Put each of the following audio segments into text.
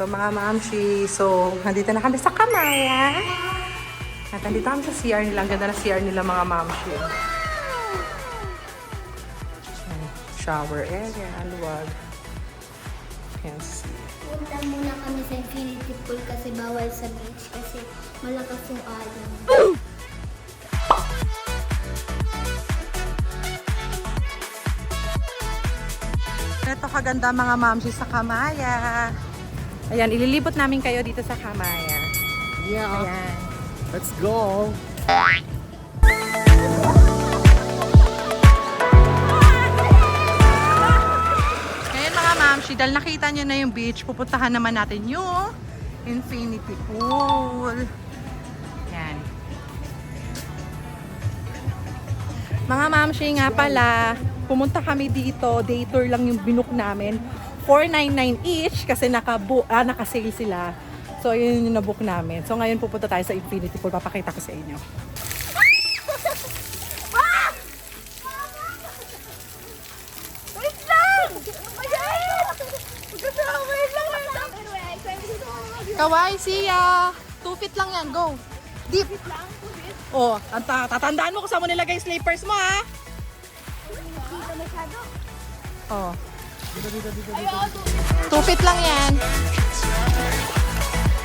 So mga mamshi, so nandito na kami sa Kamaya. At nandito kami sa CR nila. Ang ganda na CR nila mga mamshi. Shower area, luwag. Yes. Punta muna kami sa infinity pool kasi bawal sa beach kasi malakas yung alon. Ito kaganda mga mamshi sa Kamaya. Ayan, ililibot namin kayo dito sa Kamaya. Yeah. Ayan. Let's go. Ngayon mga mamshi, dahil nakita nyo na yung beach, pupuntahan naman natin yung infinity pool. Yan. Mga mamshi nga pala, pumunta kami dito, day tour lang yung binook namin. $499 each kasi naka-sale sila. So yun yung nabook namin. So ngayon pupunta tayo sa infinity pool, papakita ko sa inyo. Kawai, siya. 2 feet lang yan, go. Deep. Oh, tatandaan mo kung saan mo nilagay slippers mo, ha? Oh. 2 feet lang yan.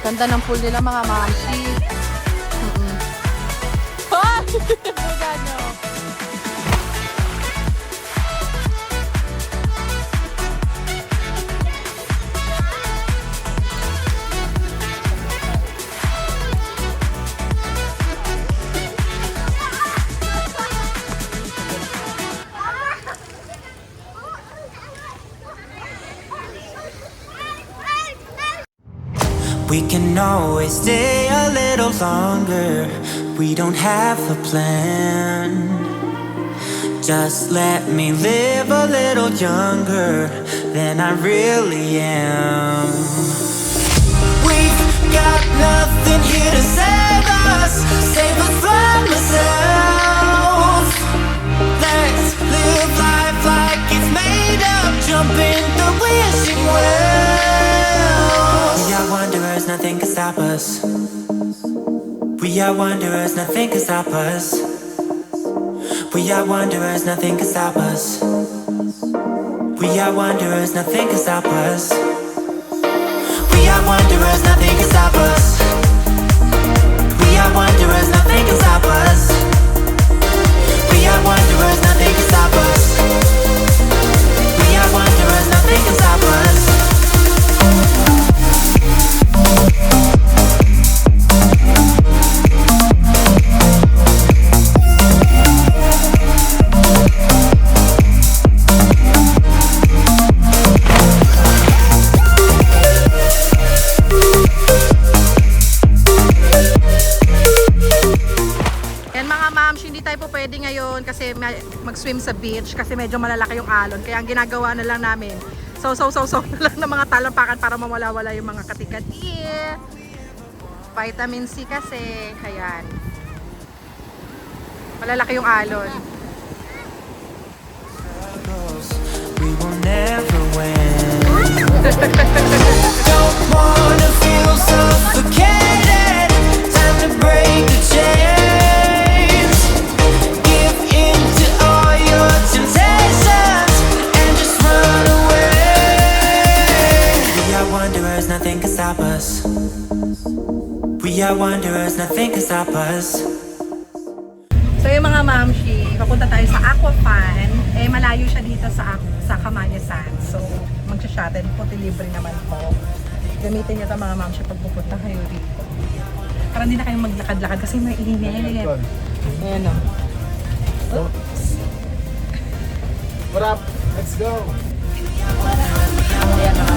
Ganda ng pool nila mga mamsi. Ha! Gano. We can always stay a little longer. We don't have a plan. Just let me live a little younger than I really am. We've got nothing here to save us from ourselves. Let's live life like it's made up, jump in the wishing well. We are wanderers, nothing can stop us. We are wanderers, nothing can stop us. We are wanderers, nothing can stop us. We are wanderers, nothing can stop us. We are wanderers, nothing can stop us. We are wanderers, nothing can stop us. We are wanderers, nothing can stop us. We are wanderers, nothing can stop us. Pwede ngayon kasi mag-swim sa beach kasi medyo malalaki yung alon. Kaya ang ginagawa na lang namin, so na lang ng mga talampakan para mawala-wala yung mga katikati. Vitamin C kasi, ayan. Malalaki yung alon. We will never win. Don't wanna feel suffocated. Time to break the chains. Nothing can stop us. We are wanderers, nothing can stop us. So yung mga mamshi, papunta tayo sa Aquafan. Eh malayo siya dito sa Kamaya Sands. So magsha-shuttle po, libre naman po. Gamitin niyo ito mga mamshi pag pupunta kayo dito. Para hindi na kayo maglakad-lakad kasi may init. Ayan o. Oops. What up? Let's go. Ayan o.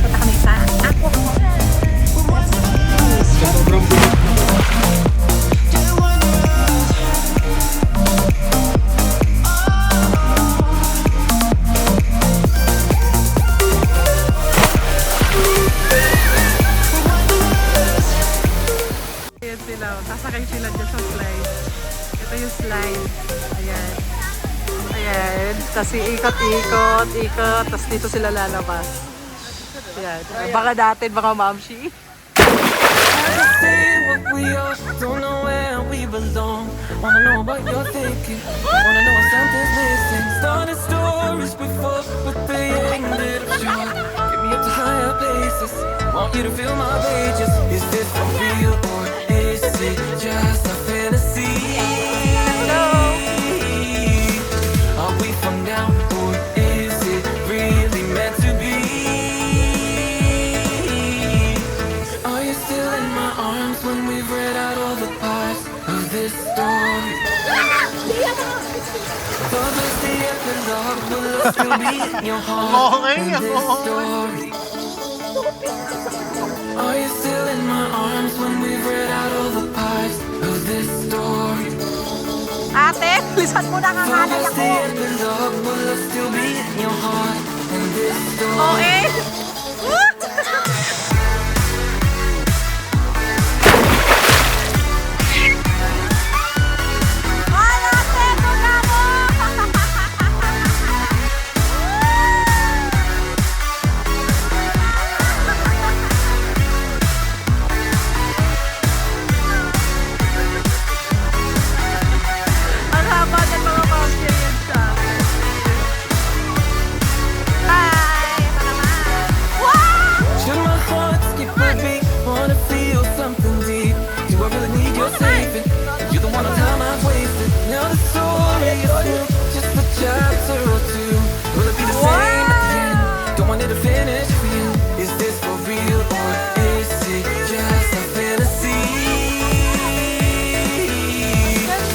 Punta kami sa Aquafan. Sobrang bilis. Ayan sila. Sasakay sila dyan sa slide. Ito yung slide. Ayan. Ayan. Tapos ikot. Tapos dito sila lalabas. Yan. Baka natin mga mamshi. Say what we are, don't know where we belong. Wanna know what you're thinking, wanna know if something's missing. Started stories before, but they ended up short. Get me up to higher places, want you to feel my pages. Is this for real or is it just a fantasy? Are we from now or is it really meant to be? Are you still in my arms when we've read out all the parts of this story? Bubbles the epilogue, will I still be in your heart in this story? Are you still in my arms when we've read out all the parts of this story? Ate, lisan mo na kanganay Bubbles ako. the epilogue, will I still be in your heart in this story? Oo eh. Ay, ate, tula mo. Ang haba ng mga mamshi, yan siya. Hi! Ito naman. Wow! Should my heart skip a beat? Wanna feel something deep? Do I really need your saving? You're the one of time I've wasted. Now the story is through, just a chapter or two. Will it be the same again? Don't want it to finish for you. Is this for real or is it just a fantasy?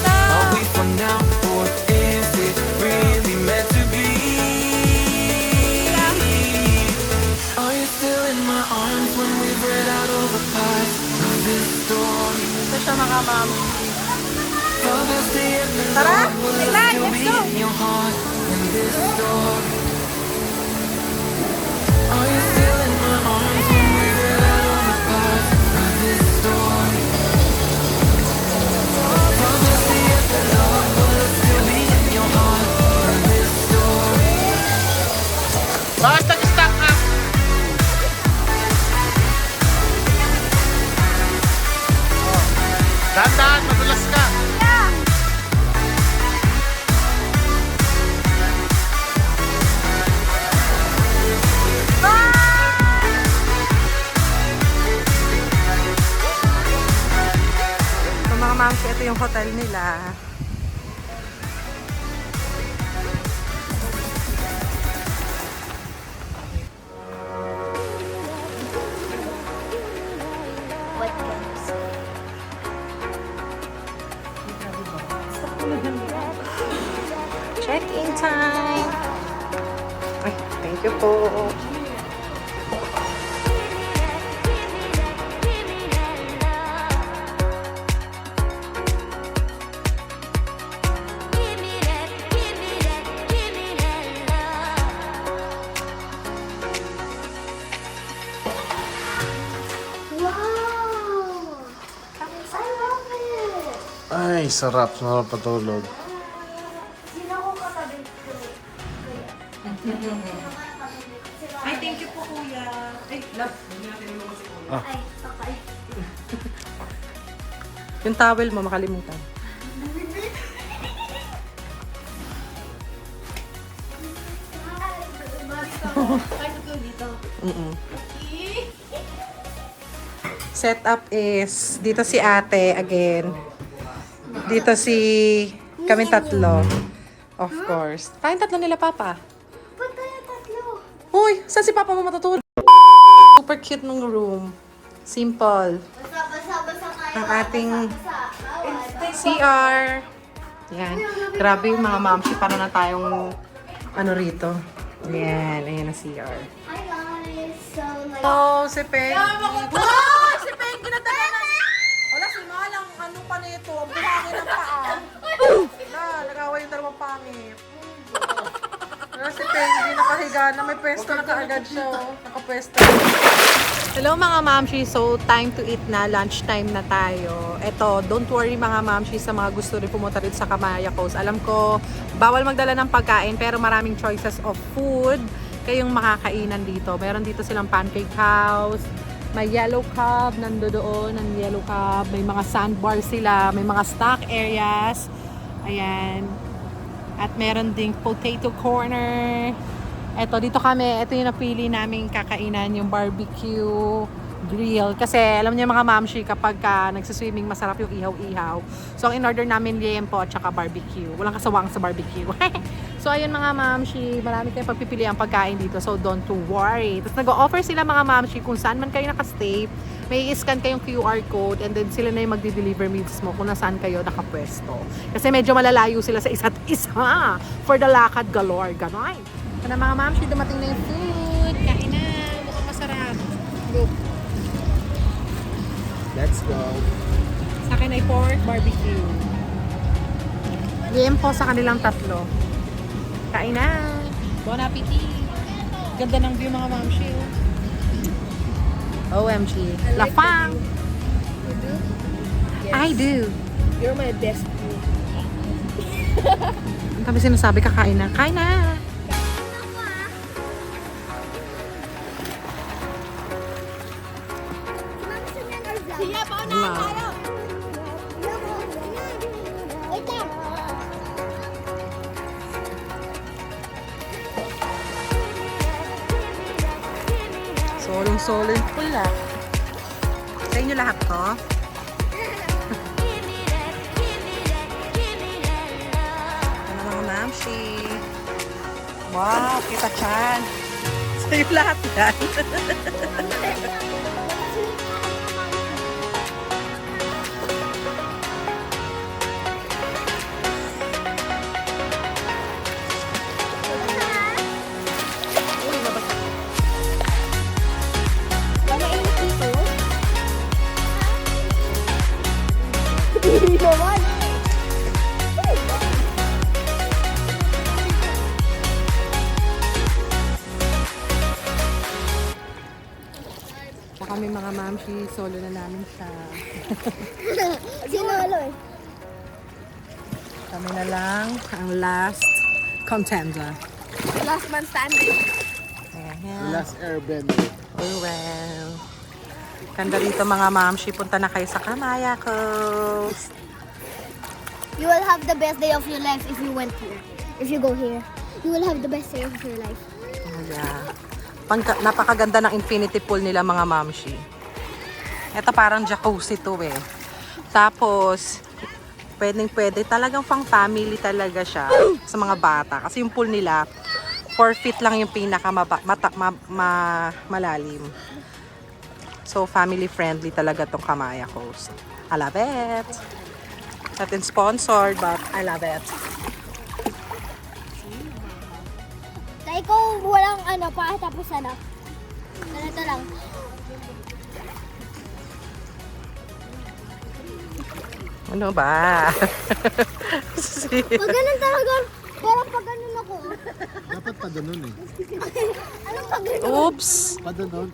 Are we for now or is it really meant to be? Are you still in my arms when we've read out all the parts of this story? Ito siya mga mami. Bubbles the epilogue, Tara, will I Milan, still let's be go. in your heart in this story? Are you still in my arms when we've read out all the parts of this story? Bubbles the epilogue, will I still be in your heart in this story? Bakit nag-stack up? Dahan-dahan, madulas ka. So mga mamsi, ito yung hotel nila. What can you say? Check-in time! Ay, thank you po. Wow! I love it! Ay, sarap. Sarap patulog. Sino ko katabi ko? Ay, thank you po kuya. Ay, love. Ay, okay. Yung towel mo, makalimutan. Setup is, dito si ate again. Dito si kaming tatlo. Of course. Tayong tatlo nila, Papa. Ba't tayo tatlo? Uy, saan si Papa mo matutulog? Super cute ng room. Simple. Basa-basa tayo. Ang ating Basa. CR. Yan. Grabe yung mga mamsi. Para na tayong ano rito. Yan. Ayan na CR. Hi guys. So like... Oh, si Peggy. Wow! Si Peggy na talaga. Wala, simalang ano pa nito. Ang buhangin ng paa. Wala, nag-away yung dalawang pangit. Wala si Peggy, nakahiga na. May pwesto na kaagad siya. Oh. Nakapwesto. Hello mga mamshi. So, time to eat na. Lunchtime na tayo. Eto, don't worry mga mamshi sa mga gusto rin pumunta rin sa Kamaya Coast. Alam ko, bawal magdala ng pagkain pero maraming choices of food. kayong makakainan dito. Meron dito silang pancake house, may yellow cub, nandoon ang yellow cub, may mga sandbar sila, may mga stock areas. Ayan. At meron ding potato corner. Eto, dito kami, ito yung napili naming kakainan, yung barbecue grill. Kasi alam niyo mga mamshi, kapag nagsiswimming, masarap yung ihaw-ihaw. So, ang in-order namin liempo at saka barbecue. Walang kasawang sa barbecue. So, ayun mga mamshi, marami kayong pagpipili ang pagkain dito. So, don't to worry. Tapos nag-offer sila mga mamshi kung saan man kayo nakastay. May i-scan kayong QR code and then sila na yung magdi-deliver mismo kung nasaan kayo nakapwesto. Kasi medyo malalayo sila sa isa't isa for the lakad galore. Ganon. So, na mga mamshi, dumating na yung food. Kain na. Mukhang masarap. Look. Let's go. Sa akin ay pork barbecue. Liempo sa kanilang tatlo. Kain na. Bon appetit. Ganda ng view mga mamshi. OMG. Lafang. You do? I do. You're my best food. Ang kami sinasabi, kakain na. Kain na. Wow. Wait lang. Solong-solong pula. Sa inyo lahat to? Ano mga mamshi? Wow, kita chan. Sa inyo lahat yan. Hindi naman. Sa kami mga mamshi, solo na namin siya. Sinalo eh. Kami na lang ang last contender. Last man standing. Ayan. Last airbender. Oh well. Ganda dito mga mamshi. Punta na kayo sa Kamaya Coast. You will have the best day of your life if you went here. If you go here, you will have the best day of your life. Oh, yeah. Napakaganda ng infinity pool nila mga mamshi. Ito parang jacuzzi to eh. Tapos, pwede talagang pang family talaga siya sa mga bata. Kasi yung pool nila, 4 feet lang yung pinaka malalim. So, family friendly talaga tong Kamaya Coast. I love it. Natin sponsored, but I love it. Kaya ikaw walang ano pa tapos ano. Ganito lang. Ano ba? Pag ganun talaga, parang pag ganun ako. Dapat pa ganun eh. Anong pag ganun? Oops! Pa ganun.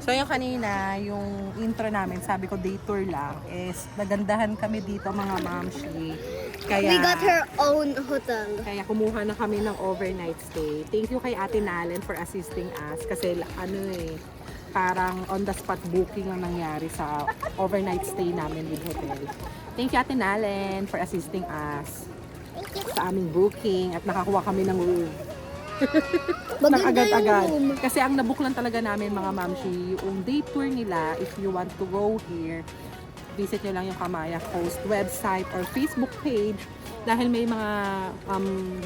So yung kanina, yung intro namin, sabi ko day tour lang, is nagandahan kami dito mga mamshi. Kaya, We got her own hotel. kaya kumuha na kami ng overnight stay. Thank you kay Ate Nalen for assisting us. Kasi ano eh, parang on the spot booking ang nangyari sa overnight stay namin with hotel. Thank you Ate Nalen for assisting us sa aming booking at nakakuha kami ng room. Nang Maganda agad-agad. yung room. Kasi ang nabook lang talaga namin mga mamshi, yung day tour nila, if you want to go here, visit nyo lang yung Kamaya Coast website or Facebook page dahil may mga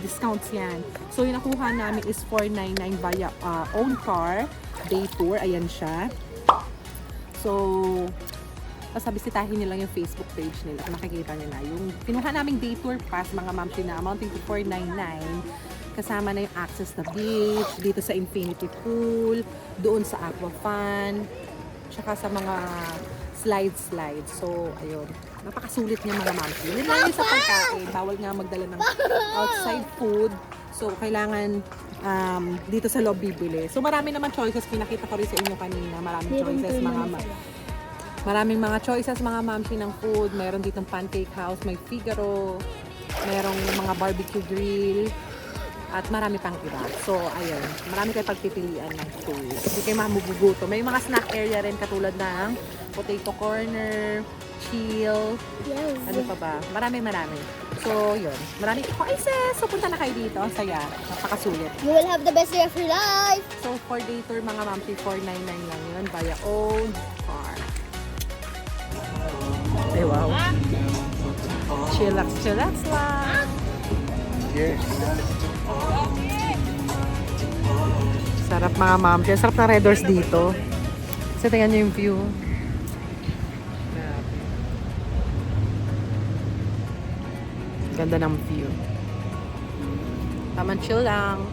discounts yan. So yung nakuha namin is $499 via own car, day tour, ayan siya. So, basta bisitahin nyo lang yung Facebook page nila kung nakikita nyo na. Yung kinuha naming day tour pass mga mamshi na amounting to $499, kasama na yung access na beach, dito sa infinity pool, doon sa aqua fun, tsaka sa mga slide. So, ayun. Napakasulit niya mga mamshi. Yun lang yung sa pagkain. Bawal nga magdala ng outside food. So, kailangan dito sa loob bibili. So, marami naman choices. Pinakita ko rin sa inyo kanina. Maraming choices Maraming mga choices mga mamshi ng food. Meron ditong pancake house, may Figaro, merong mga barbecue grill. At marami pang iba. So, ayun. Marami kayo pagpipilian ng food. Hindi kayo maguguto. May mga snack area rin katulad ng potato corner, chill, Yes. ano pa ba? Marami. So, yun. Marami. Oh, ay sis! So, punta na kayo dito. Ang saya. Napakasulit. You will have the best day of your life. So, for day tour, mga mamsi, 499 lang yun via own car. Ay, wow. Chillax lang. Yes. Sarap mga ma'am. Kaya sarap ng Red Doors dito. So, tingnan nyo yung view. Grabe. Ganda ng view. Taman chill lang.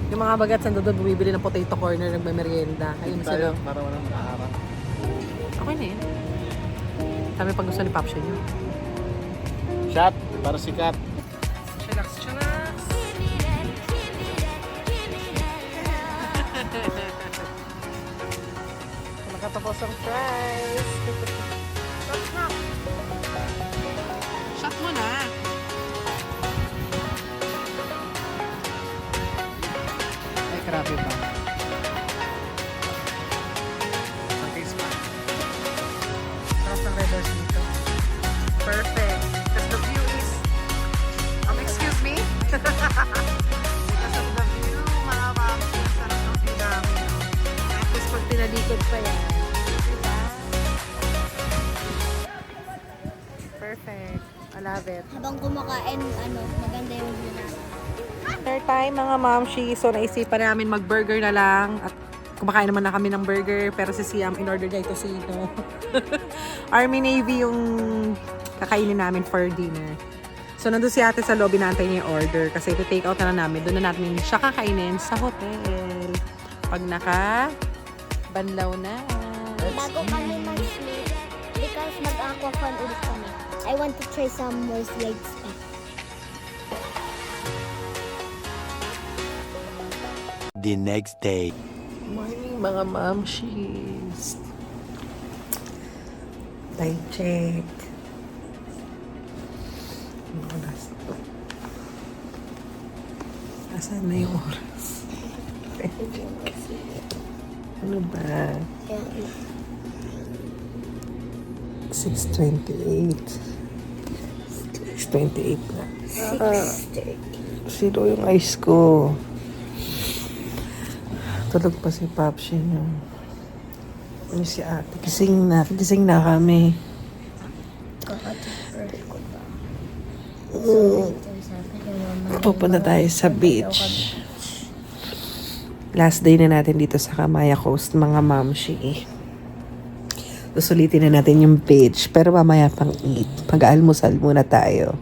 Yung mga bagat sa doon bumibili ng potato corner, nagme-merienda. Ayun sila. Tayo para walang maharap. Okay na yun. Kami pag gusto ni Papsya nyo. Shot para sikat. Chillax. Nakatapos ang fries. Shot mo na. Ay, grabe ba? Tapos ang Red Doors dito. Perfect. Because the view is... excuse me? Because of the view, mga mami, sarap ng view namin. Tapos pag pinalikod pa yan. Diba? Perfect. I love it. Habang kumakain, maganda yung view natin. Third time mga mamshi, so naisipan namin mag-burger na lang at kumakain naman na kami ng burger pero si Siam in-order niya ito sino. Army Navy yung kakainin namin for dinner. So nandun si ate sa lobby natin niya yung order kasi ito-take out na namin. Doon na natin siya kakainin sa hotel. Pag naka-banlaw na. Bago kami mag-sleep, because mag-aqua fun ulit kami. I want to try some more slides. The next day. Morning mga mamshis. Time check. Ano oras to? Asan na yung oras? Time check. Ano ba? 6:28. 6:28 na. Zero yung ice ko. Tulog pa si Papsi niya. Ano si ate? Gising na kami. Pupunta tayo sa beach. Last day na natin dito sa Kamaya Coast, mga mamshi. Susulitin na natin yung beach, pero mamaya pang eat. Mag-aalmusal muna tayo.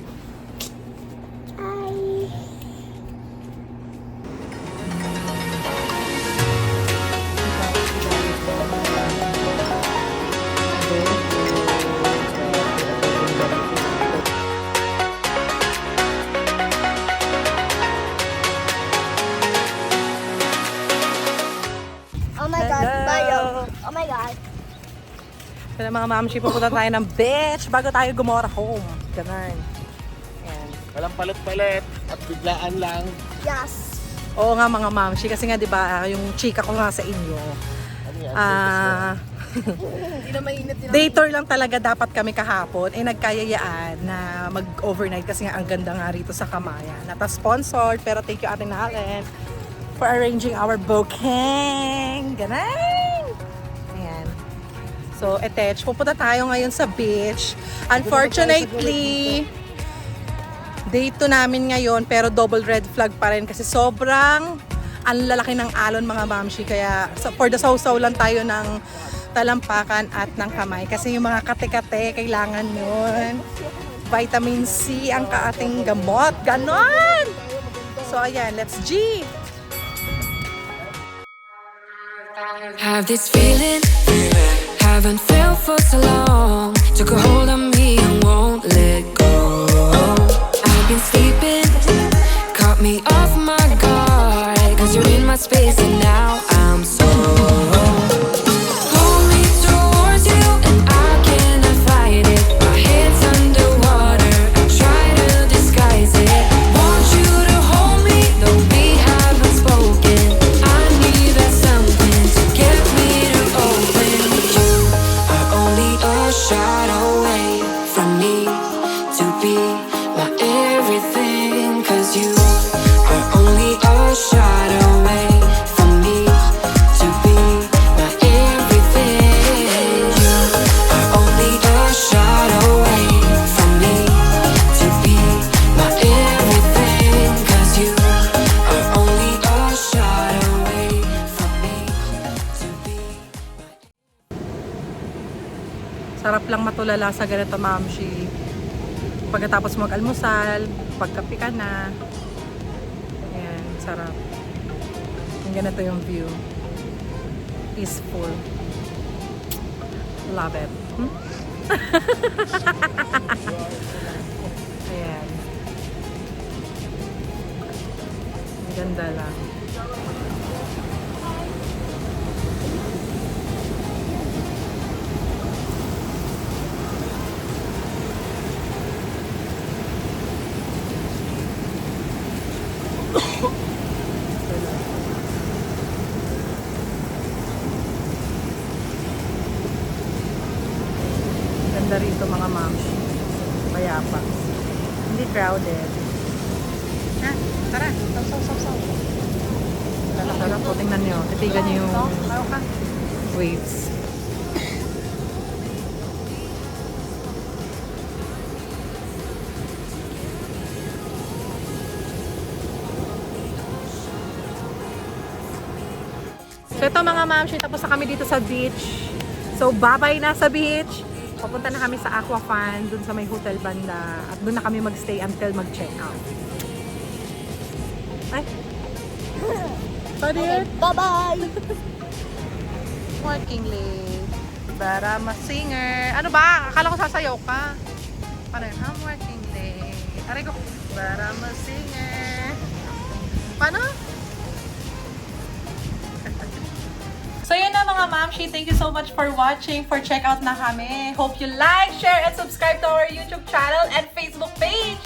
Oh my God, Bayo. Oh my God. Kaya mga mamshi, pupunta tayo ng beach bago tayo gumora home. Ganun. Yan. Walang palit-palit at biglaan lang. Yes. Oo nga mga mamshi, kasi nga 'di ba yung chika ko nga sa inyo. Ano yan? Hindi na mainit yun. Day tour lang talaga dapat kami kahapon. Nagkayayaan na mag-overnight kasi nga ang ganda nga rito sa Kamaya. Not a sponsored, pero thank you Ate Nalen for arranging our booking. Ganun! Ayan. So, Etech, pupunta tayo ngayon sa beach. Unfortunately, day 2 namin ngayon, pero double red flag pa rin kasi sobrang ang lalaki ng alon mga mamshi. Kaya for the sausaw lang tayo ng talampakan at ng kamay. Kasi yung mga kate-kate, kailangan yun. Vitamin C ang kaating gamot. Ganon! So, ayan, let's G! Have this feeling, haven't felt for so long. Took a hold of me and won't let go. I've been sleeping, caught me off my guard. Cause you're in my space and now I'm so. Hold me towards you and I cannot fight it. My head's underwater, I try to disguise it. Want you to hold me you are only a shot away from me to be my everything. You are only a shot away from me to be my everything. 'Cause you are only a shot away from me to be. Sarap lang matulala sa ganito, Mamshi. Pagkatapos mag-almusal, pagkape ka na. Ayan, sarap. Yung ganito yung view. Peaceful. Love it. Ayan. Ang ganda lang. Ganda rito mga moms. Mayapa. Hindi crowded. Ha? Tara. Saw. Sarap po. Tingnan nyo. Titigan nyo yung waves. So ito mga mamshi, tapos na kami dito sa beach. So bye-bye na sa beach. Papunta na kami sa Aquafan, dun sa may hotel banda. At dun na kami magstay until mag-check out. Ay! Okay, bye-bye! Working late. Para ma-singer. Ano ba? Akala ko sasayaw ka. Paano yun? I'm working late. Aray ko. Para ma-singer. Paano? So yun na mga mamshi, thank you so much for watching, for check out na kami. Hope you like, share, and subscribe to our YouTube channel and Facebook page.